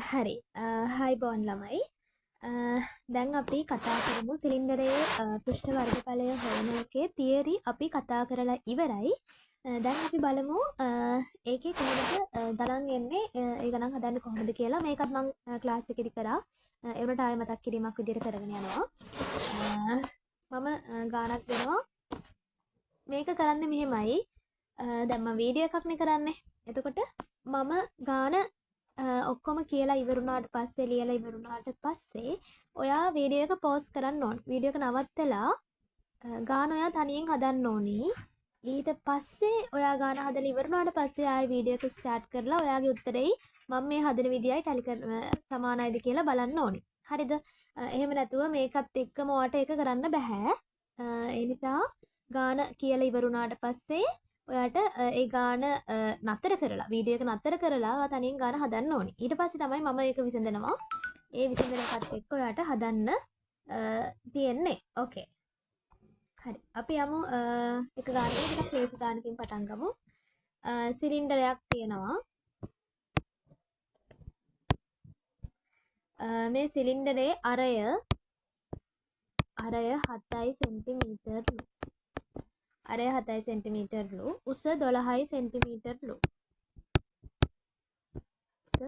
හරි හයි බෝන් ළමයි දැන් අපි කතා කරමු සිලින්ඩරයේ පෘෂ්ඨ වර්ගඵලය හොයන එකේ තියරි අපි කතා කරලා ඉවරයි. දැන් අපි බලමු ඒකේ කොහොමද ගණන් එන්නේ ඒ ගණන් හදන්නේ කොහොමද කියලා. මේකත් මම ක්ලාස් එකේදී කරා. ඒ වුණාට ආයෙ මතක් කිරීමක් විදිහට කරගෙන යනවා. මම ගානක් දෙනවා. මේක කරන්නේ මෙහෙමයි. දැන් මම වීඩියෝ එකක්නේ කරන්නේ. එතකොට මම ගාන ඔක්කොම කියලා ඉවරුණාට පස්සේ ලියලා ඉවරුණාට පස්සේ ඔයා වීඩියෝ එක පෝස් කරන්න ඕන. වීඩියෝ එක නවත්තලා ගාන ඔයා තනියෙන් හදන්න ඕනි. ඊට පස්සේ ඔයා ගාන හදලා ඉවරුණාට පස්සේ ආයෙ වීඩියෝ එක ස්ටාර්ට් කරලා ඔයාගේ උත්තරෙයි මම මේ හදන විදියයි ටැලි කරන සමානයිද කියලා බලන්න ඕනි. හරිද? එහෙම නැතුව මේකත් එක්කම ඔයාට ඒක කරන්න බෑ. ඒ නිසා ගාන කියලා ඉවරුණාට පස්සේ ඔයාට ඒ ගාන නතර කරලා වීඩියෝ එක නතර කරලා ඔයා තනියෙන් ගාන හදන්න ඕනි. ඊට පස්සේ තමයි මම ඒක විසඳනවා. ඒ විසඳන එකත් එක්ක ඔයාට හදන්න තියෙන්නේ. ඕකේ. හරි. අපි යමු එක ගානකට ටිකක් ලේසි ගානකින් පටන් ගමු. සිලින්ඩරයක් තියෙනවා. මේ සිලින්ඩරේ අරය 7 සෙන්ටිමීටර්ලු. අරය 7 සෙන්ටිමීටර්ලු. උස 12 සෙන්ටිමීටර්ලු. උස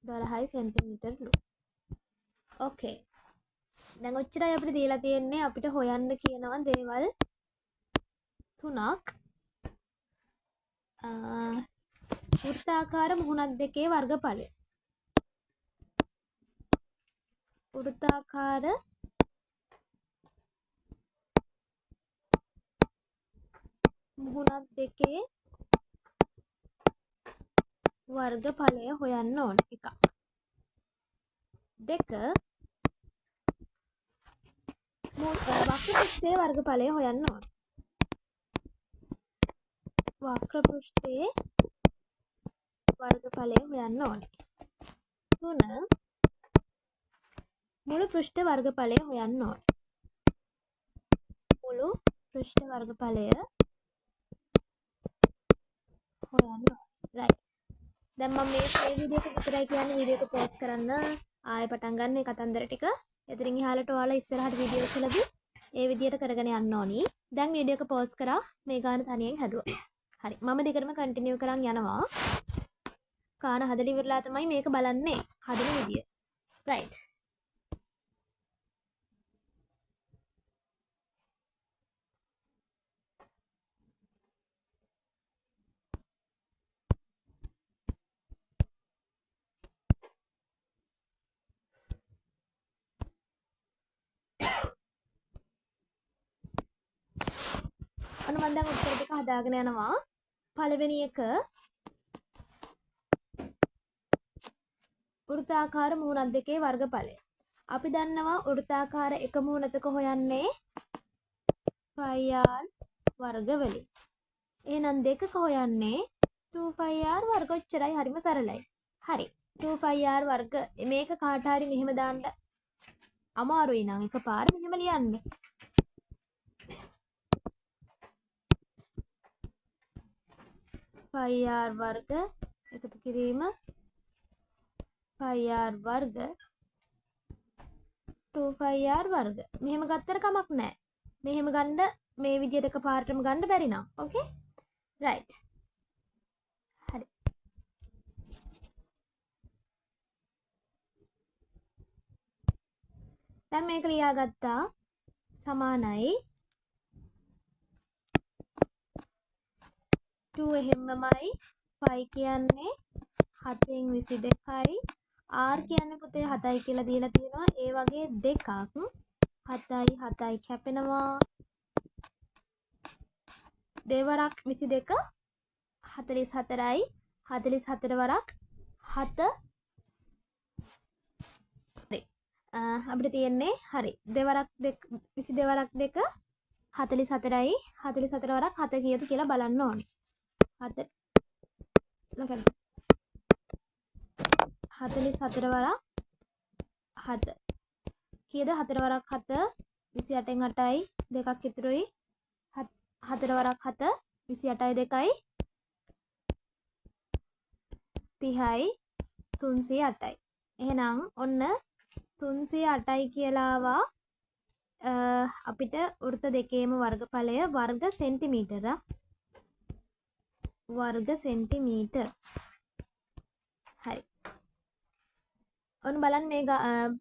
12 සෙන්ටිමීටර්ලු. ඕකේ. දැන් ඔච්චරයි අපිට දීලා තියෙන්නේ. අපිට හොයන්න කියනවා දේවල් තුනක්. වෘත්තාකාර මුහුණක් දෙකේ වර්ගඵලය. වෘත්තාකාර මුහුණක් දෙකේ වර්ගඵලය හොයන්න ඕන එකක්. දෙක වක්‍ර පෘෂ්ඨයේ වර්ගඵලය හොයන්න ඕන. වක්‍ර පෘෂ්ඨයේ වර්ගඵලය හොයන්න ඕනේ. 3 මුළු පෘෂ්ඨ වර්ගඵලය හොයන්න ඕනේ. මුළු පෘෂ්ඨ වර්ගඵලය හොයන්න ඕනේ. රයිට්. දැන් මම මේ වීඩියෝ එක විතරයි කියන්නේ. වීඩියෝ එක පෝස් කරන්න ආයෙ පටන් ගන්න මේ කතන්දර ටික. එතනින් එහාලට ඔයාලා ඉස්සරහට වීඩියෝස් වලදී ඒ විදියට කරගෙන යන්න ඕනි. දැන් වීඩියෝ එක පෝස් කරා මේ ගාන තනියෙන් හැදුවා. හරි. මම දිගටම කන්ටිනියු කරන් යනවා. ගාන හදලා ඉවරලා තමයි මේක බලන්නේ. හදන විදිය. රයිට්. අන්න මම දැන් උත්තර ටික හදාගෙන යනවා. පළවෙනි එක වෘත්තාකාර මුහුණක් දෙකේ වර්ගඵලය. අපි දන්නවා වෘත්තාකාර එක මුහුණතක හොයන්නේ πr වර්ග වලින්. එහෙනම් දෙකක හොයන්නේ 2πr වර්ග. ඔච්චරයි. හරිම සරලයි. හරි. 2πr වර්ග මේක කාට හරි මෙහෙම දාන්න අමාරුයි නම් එකපාර මෙහෙම ලියන්න. πr වර්ග එකතු කිරීම πr වර්ග 2πr වර්ග. මෙහෙම ගත්තට කමක් නැහැ. මෙහෙම ගන්න මේ විදියට එකපාරටම ගන්න බැරි නම්. ඕකේ? රයිට්. හරි. දැන් මේක ලියාගත්තා. සමානයි 2 එහෙම්මමයි 5 කියන්නේ 7න් 22යි r කියන්නේ පුතේ 7යි කියලා දීලා තියෙනවා. ඒ වගේ දෙකක් 7යි 7යි කැපෙනවා. දෙවරක් 22 44යි 44 වරක් 7 හරි. අපිට තියෙන්නේ හරි. දෙවරක් 22 වරක් 2 44යි 44 වරක් 7 කීයද කියලා බලන්න ඕනේ. 7 ලකන්න 44 වරක් 7 කීයද? 4 වරක් 7 28න් 8යි දෙකක් ඉතුරුයි. 4 වරක් 7 28යි 2යි 30යි 308යි. එහෙනම් ඔන්න 308යි කියලා ආවා. අපිට වෘත්ත දෙකේම වර්ගඵලය වර්ග සෙන්ටිමීටර. වර්ග සෙන්ටිමීටර. හරි. ඔන්න බලන්න මේ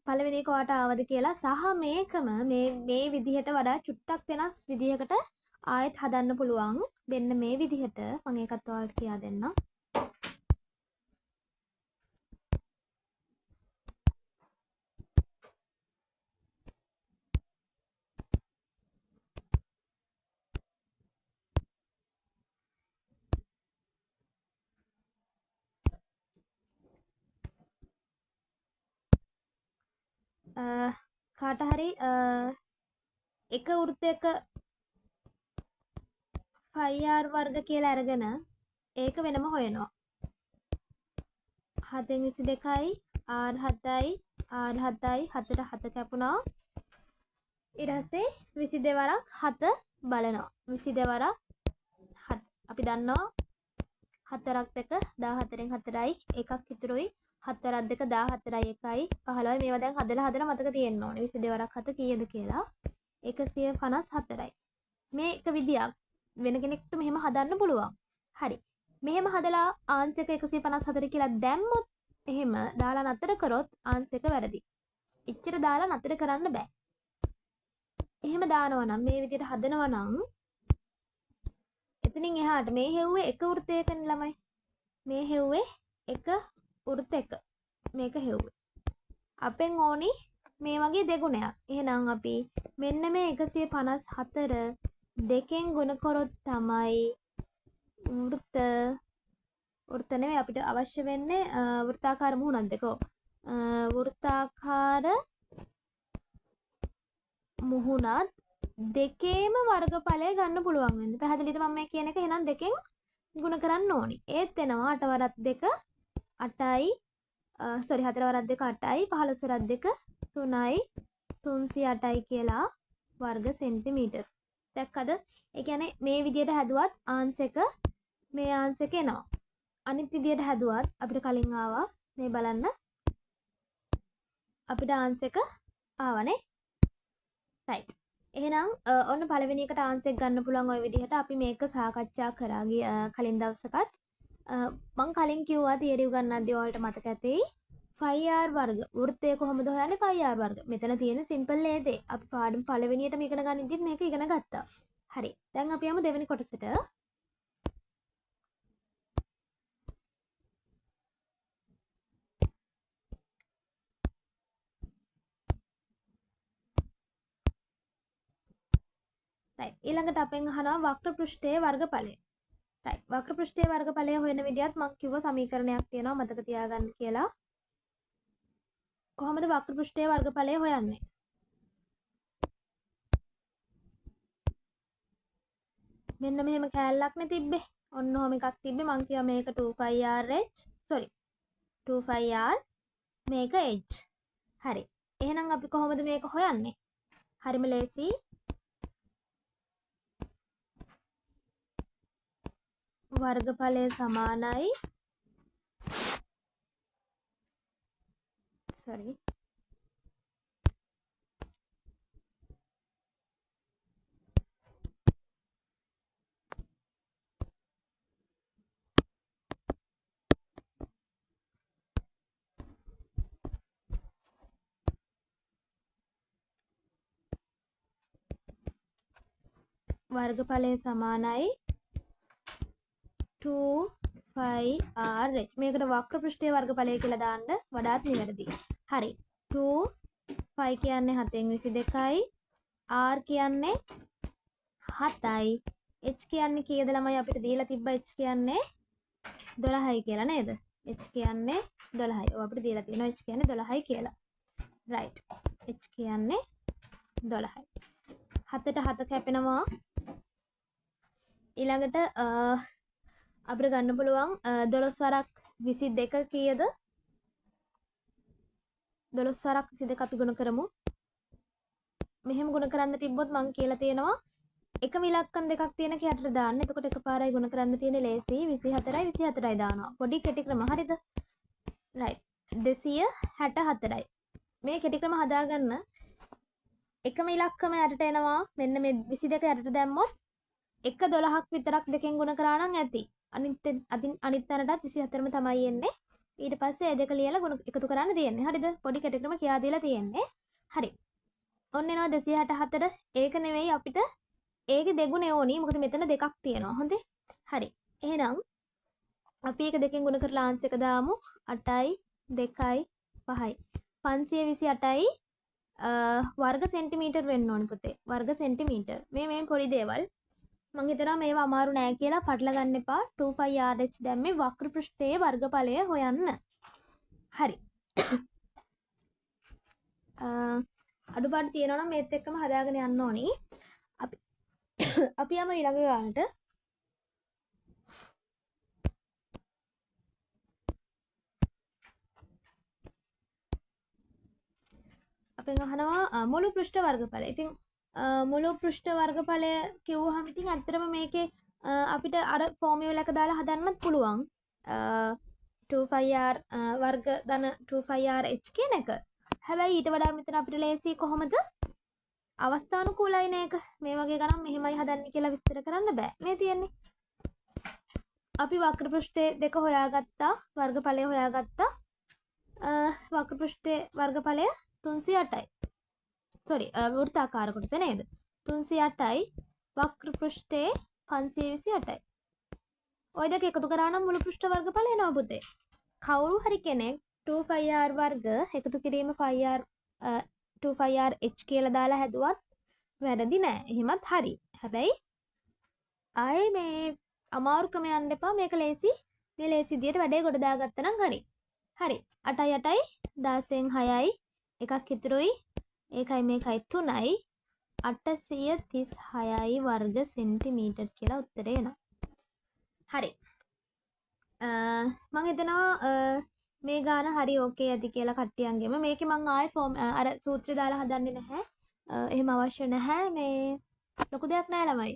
පළවෙනි එක ඔයාට ආවද කියලා සහ මේකම මේ විදිහට වඩා චුට්ටක් වෙනස් විදිහකට ආයෙත් හදන්න පුළුවන්. මෙන්න මේ විදිහට මම ඒකත් ඔයාලට කියා දෙන්නම්. කාට හරි එක වෘත්තයක 5r වර්ග කියලා අරගෙන ඒක වෙනම හොයනවා. 7න් 22යි r 7යි r 7යි 7ට 7 කැපුණා. ඊට පස්සේ 22 වරක් 7 බලනවා. 22 වරක් 7 අපි දන්නවා 4ක් 2 14න් 4යි එකක් ඉතුරුයි. 4ක් 2 14යි 1යි 15යි මේවා දැන් හදලා මතක තියෙන්න ඕනේ. 22 වරක් 7 කීයද කියලා 154යි. මේ එක විදියක් වෙන කෙනෙක්ට මෙහෙම හදන්න පුළුවන්. හරි. මෙහෙම හදලා ආන්සර් එක 154 කියලා දැම්මොත් එහෙම දාලා නතර කරොත් ආන්සර් එක වැරදි. එච්චර දාලා නතර කරන්න බෑ. එහෙම දානවා නම් මේ විදිහට හදනවා නම් එතනින් එහාට මේ හෙව්වේ එක වෘත්තයකනේ ළමයි. මේ හෙව්වේ එක වෘත්තයක. මේක හෙව්වේ. අපෙන් ඕනි මේ වගේ දෙගුණයක්. එහෙනම් අපි මෙන්න මේ 154 දෙකෙන් ගුණ කරොත් තමයි වෘත්ත නෙවෙයි අපිට අවශ්‍ය වෙන්නේ වෘත්තාකාර මුහුණක් දෙක. වෘත්තාකාර මුහුණත් දෙකේම වර්ගඵලය ගන්න පුළුවන් වෙන්නේ. පැහැදිලිද මම මේ කියන එක? එහෙනම් දෙකෙන් ගුණ කරන්න ඕනි. ඒත් එනවා 8 වරක් 2 8යි 4 වරක් 2 8යි 15 වරක් 2 3යි 308යි කියලා වර්ග සෙන්ටිමීටර්. දැක්කද? ඒ කියන්නේ මේ විදිහට හැදුවත් ආන්සර් එක මේ ආන්සර් එක එනවා. අනිත් විදිහට හැදුවත් අපිට කලින් ආවා මේ බලන්න. අපිට ආන්සර් එක ආවනේ. රයිට්. එහෙනම් ඔන්න පළවෙනි එකට ආන්සර් ගන්න පුළුවන් ওই විදිහට අපි මේක සාකච්ඡා කරා කලින් දවසකත්. මම කලින් කිව්වා තියරි උගන්වද්දී ඔයාලට මතක ඇතේ 5r වර්ග වෘත්තය කොහොමද හොයන්නේ 5r වර්ග. මෙතන තියෙන සිම්පල් ඒ දේ. අපි පාඩම් පළවෙනියටම ඉගෙන ගනිද්දිත් මේක ඉගෙන ගත්තා. හරි. දැන් අපි යමු දෙවෙනි කොටසට. right. ඊළඟට අපෙන් අහනවා වක්‍ර පෘෂ්ඨයේ වර්ගඵලය. right. වක්‍ර පෘෂ්ඨයේ වර්ගඵලය හොයන විදිහත් මම කිව්වා සමීකරණයක් තියෙනවා මතක තියාගන්න කියලා. කොහොමද වක්‍ර පෘෂ්ඨයේ වර්ගඵලය හොයන්නේ? මෙන්න මෙහෙම කෑල්ලක්නේ තිබ්බේ. ඔන්න ඔහම එකක් තිබ්බේ. මං කිව්වා මේක 2πr මේක h. හරි. එහෙනම් අපි කොහොමද මේක හොයන්නේ? හරිම ලේසි. වර්ගඵලය සමානයි වර්ගඵලය සමානයි 2πrh. මේකට වක්‍ර පෘෂ්ඨයේ වර්ගඵලය කියලා දාන්න වඩාත් නිවැරදි. හරි. 2π කියන්නේ 7න් 22යි. r කියන්නේ 7යි. h කියන්නේ කීයද ළමයි අපිට දීලා තිබ්බ h කියන්නේ 12යි කියලා නේද? h කියන්නේ 12යි. ඔය අපිට දීලා තියෙනවා h කියන්නේ 12යි කියලා. right. h කියන්නේ 12යි. 7ට 7 කැපෙනවා. ඊළඟට අපිට ගන්න පුළුවන් 12 වරක් 22 කීයද? 12 වරක් 22 අපි ගුණ කරමු. මෙහෙම ගුණ කරන්න තිබ්බොත් මම කියලා තියෙනවා එකම ඉලක්කම් දෙකක් තියෙන කැටට දාන්න. එතකොට එකපාරයි ගුණ කරන්න තියෙන ලේසි 24යි 24යි දානවා. පොඩි කෙටි ක්‍රම හරිද? right. 264යි. මේ කෙටි ක්‍රම හදාගන්න එකම ඉලක්කම යටට එනවා. මෙන්න මේ 22 යටට දැම්මොත් 1.12ක් විතරක් දෙකෙන් ගුණ කරා නම් ඇති. අනිත් තැනටත් 24ම තමයි එන්නේ. ඊට පස්සේ ඒ දෙක ලියලා ගුණ එකතු කරන්න තියෙන්නේ. හරිද? පොඩි කෙටි ක්‍රම කියා දීලා තියෙන්නේ. හරි. ඔන්න එනවා 264. ඒක නෙවෙයි අපිට ඒකේ දෙගුණේ ඕනි. මොකද මෙතන දෙකක් තියෙනවා. හොඳේ. හරි. එහෙනම් අපි ඒක දෙකෙන් ගුණ කරලා ආන්සර් එක දාමු. 8යි 2යි 5යි. 528යි වර්ග සෙන්ටිමීටර් වෙන්න ඕනි පුතේ. වර්ග සෙන්ටිමීටර්. මේ පොඩි දේවල්. මං හිතනවා මේවා අමාරු නෑ කියලා පටල ගන්න එපා. 25RH දැම්මේ වක්‍ර පෘෂ්ඨයේ වර්ගඵලය හොයන්න. හරි. අඩුපාඩු තියෙනවා නම් මේත් එක්කම හදාගෙන යන්න ඕනි. අපි යමු ඊළඟ ගානට. අපෙන් අහනවා මුළු පෘෂ්ඨ වර්ගඵලය. ඉතින් මුළු පෘෂ්ඨ වර්ගඵලය කිව්වහම ඉතින් ඇත්තටම මේකේ අපිට අර ෆෝමියුලා එක දාලා හදන්නත් පුළුවන්. 25r වර්ග ධන 25rh කියන එක. හැබැයි ඊට වඩා මෙතන අපිට ලේසි කොහොමද? අවස්ථානුකූලයි නේක. මේ වගේ ගණන් මෙහෙමයි හදන්නේ කියලා විස්තර කරන්න බෑ. මේ තියෙන්නේ. අපි වක්‍ර පෘෂ්ඨයේ දෙක හොයාගත්තා. වර්ගඵලය හොයාගත්තා. වක්‍ර පෘෂ්ඨයේ වර්ගඵලය 308යි. සෝරි වෘත්තාකාර කොටස නේද? 308යි වක්‍ර පෘෂ්ඨයේ 528යි. ඔය දෙක එකතු කරා නම් මුළු පෘෂ්ඨ වර්ගඵලය එනවා පුතේ. කවුරු හරි කෙනෙක් 25r වර්ග එකතු කිරීම 25rh කියලා දාලා හැදුවත් වැරදි නෑ. එහෙමත් හරි. හැබැයි ආයේ මේ අමාරු ක්‍රම යන්න එපා. මේක ලේසි. මේ ලේසි විදියට වැඩේ ගොඩ දාගත්තා නම් හරි. හරි. 8යි 8යි 16න් 6යි එකක් ඉතුරුයි. ඒකයි මේකයි 3යි 836යි වර්ග සෙන්ටිමීටර් කියලා උත්තරේ එනවා. හරි. මම හිතනවා මේ ගාන හරි ඕකේ ඇති කියලා කට්ටියන්ගෙම. මේකේ මම ආයේ ෆෝම් අර සූත්‍රය දාලා හදන්නේ නැහැ. එහෙම අවශ්‍ය නැහැ. මේ ලොකු දෙයක් නෑ ළමයි.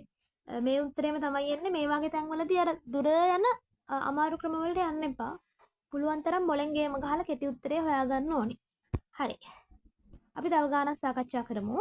මේ උත්තරේම තමයි එන්නේ. මේ වගේ තැන්වලදී අර දුර යන අමාරු ක්‍රම වලට යන්න එපා. පුළුවන් තරම් මොලෙන් ගේම ගහලා කෙටි උත්තරේ හොයාගන්න ඕනි. හරි. අපි තව ගානක් සාකච්ඡා කරමු.